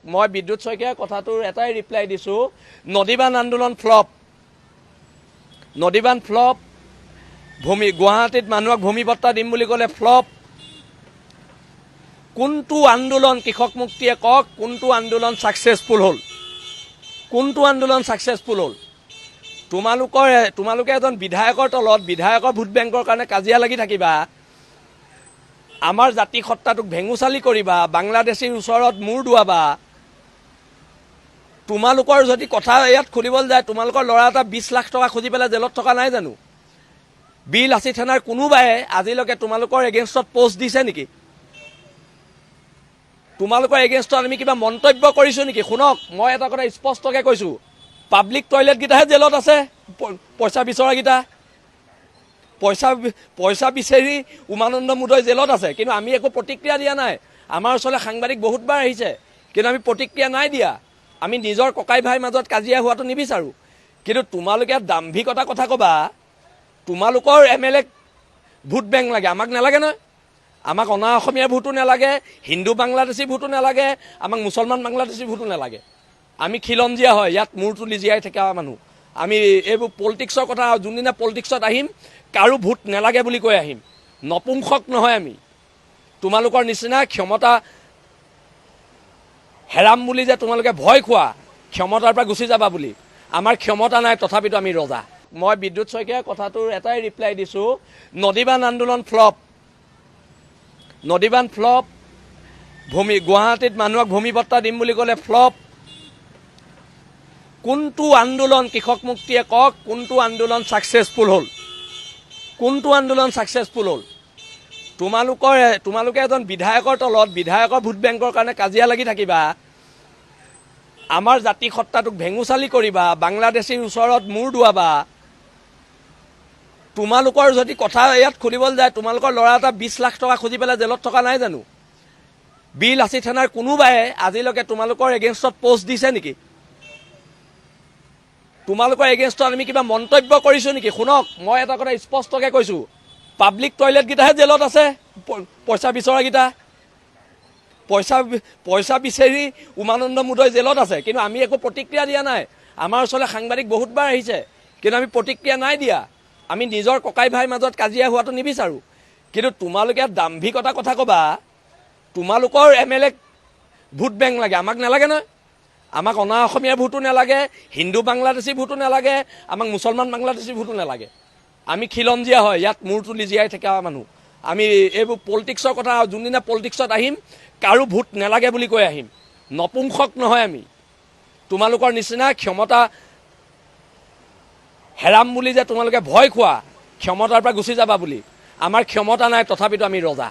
মই বিদ্যুৎ শইকীয়াৰ কথাটোৰ এটাই ৰিপ্লাই দিছোঁ, নদীবান আন্দোলন ফ্লপ। নদীবান ফ্লপ, গুৱাহাটীত মানুহক ভূমিপট্টা দিম বুলি ক'লে ফ্লপ। কোনটো আন্দোলন কৃষক মুক্তিয়ে কওক, কোনটো আন্দোলন ছাকচেছফুল হ'ল? কোনটো আন্দোলন ছাকচেছফুল হ'ল? তোমালোকে এজন বিধায়কৰ তলত বিধায়কৰ ভোট বেংকৰ কাৰণে কাজিয়া লাগি থাকিবা, আমাৰ জাতি সত্তাটোক ভেঙুচালি কৰিবা, বাংলাদেশীৰ ওচৰত মূৰ দোৱাবা। তোমালোকৰ যদি কথা ইয়াত খুলিবলৈ যায়, তোমালোকৰ ল'ৰা এটা 20 লাখ টকা খুজি পেলাই জেলত থকা নাই জানো? বিল-আচি থানাৰ কোনোবাই আজিলৈকে তোমালোকৰ এগেইনষ্টত পোষ্ট দিছে নেকি? তোমালোকৰ এগেইনষ্টত আমি কিবা মন্তব্য কৰিছোঁ নেকি? শুনক, মই এটা কথা স্পষ্টকৈ কৈছোঁ, পাব্লিক টয়লেটকেইটাহে জেলত আছে, পইচা বিচৰাকেইটা। পইচা বিচাৰি উমানন্দ মুদৈ জেলত আছে, কিন্তু আমি একো প্ৰতিক্ৰিয়া দিয়া নাই। আমাৰ ওচৰলৈ সাংবাদিক বহুতবাৰ আহিছে, কিন্তু আমি প্ৰতিক্ৰিয়া নাই দিয়া। আমি নিজৰ ককাই ভাইৰ মাজত কাজিয়া হোৱাটো নিবিচাৰোঁ। কিন্তু তোমালোকে দাম্ভিকতা কথা ক'বা, তোমালোকৰ MLA ভোট বেংক লাগে, আমাক নালাগে নহয়। আমাক অনা অসমীয়াৰ ভোটো নালাগে, হিন্দু বাংলাদেশী ভোটো নালাগে, আমাক মুছলমান বাংলাদেশী ভোটো নালাগে। আমি খিলঞ্জীয়া হয়, ইয়াত মূৰ তুলি জীয়াই থকা মানুহ। আমি এইবোৰ পলিটিক্সৰ কথা, যোনদিনা পলিটিক্সত আহিম কাৰো ভোট নালাগে বুলি কৈ আহিম। নপুংসক নহয় আমি। তোমালোকৰ নিচিনা ক্ষমতা হেৰাম বুলি যে তোমালোকে ভয় খোৱা, ক্ষমতাৰ পৰা গুচি যাবা বুলি, আমাৰ ক্ষমতা নাই, তথাপিতো আমি ৰজা। মই বিদ্যুৎ শইকীয়াৰ কথাটোৰ এটাই ৰিপ্লাই দিছোঁ, নদীবান আন্দোলন ফ্লপ। নদীবান ফ্লপ, গুৱাহাটীত মানুহক ভূমিপট্টা দিম বুলি ক'লে ফ্লপ। কোনটো আন্দোলন কৃষক মুক্তিয়ে কওক, কোনটো আন্দোলন ছাকচেছফুল হ'ল? কোনটো আন্দোলন ছাকচেছফুল হ'ল? তোমালোকে এজন বিধায়কৰ তলত বিধায়কৰ ভোট বেংকৰ কাৰণে কাজিয়া লাগি থাকিবা, আমাৰ জাতি সত্তাটোক ভেঙুচালি কৰিবা, বাংলাদেশীৰ ওচৰত মূৰ দোৱাবা। তোমালোকৰ যদি কথা ইয়াত খুলিবলৈ যায়, তোমালোকৰ ল'ৰা এটা 20 লাখ টকা খুজি পেলাই জেলত থকা নাই জানো? বিল-আচি থানাৰ কোনোবাই আজিলৈকে তোমালোকৰ এগেইনষ্টত পোষ্ট দিছে নেকি? তোমালোকৰ এগেইনষ্টত আমি কিবা মন্তব্য কৰিছোঁ নেকি? শুনক, মই এটা কথা স্পষ্টকৈ কৈছোঁ, পাব্লিক টয়লেটকেইটাহে জেলত আছে, পইচা বিচৰাকেইটা। পইচা বিচাৰি উমানন্দ মুদৈ জেলত আছে, কিন্তু আমি একো প্ৰতিক্ৰিয়া দিয়া নাই। আমাৰ ওচৰলৈ সাংবাদিক বহুতবাৰ আহিছে, কিন্তু আমি প্ৰতিক্ৰিয়া নাই দিয়া। আমি নিজৰ ককাই ভাইৰ মাজত কাজিয়া হোৱাটো নিবিচাৰোঁ। কিন্তু তোমালোকে দাম্ভিকতা কথা ক'বা, তোমালোকৰ MLA ভোট বেংক লাগে, আমাক নালাগে নহয়। আমাক অনা অসমীয়াৰ ভোটো নালাগে, হিন্দু বাংলাদেশী ভোটো নালাগে, আমাক মুছলমান বাংলাদেশী ভোটো নালাগে। আমি খিলঞ্জীয়া হয়, ইয়াত মূৰ তুলি জীয়াই থকা মানুহ। আমি এইবোৰ পলিটিক্সৰ কথা, যোনদিনা পলিটিক্সত আহিম কাৰো ভোট নালাগে বুলি কৈ আহিম। নপুংসক নহয় আমি। তোমালোকৰ নিচিনা ক্ষমতা হেৰাম বুলি যে তোমালোকে ভয় খোৱা, ক্ষমতাৰ পৰা গুচি যাবা বুলি, আমাৰ ক্ষমতা নাই, তথাপিতো আমি ৰজা।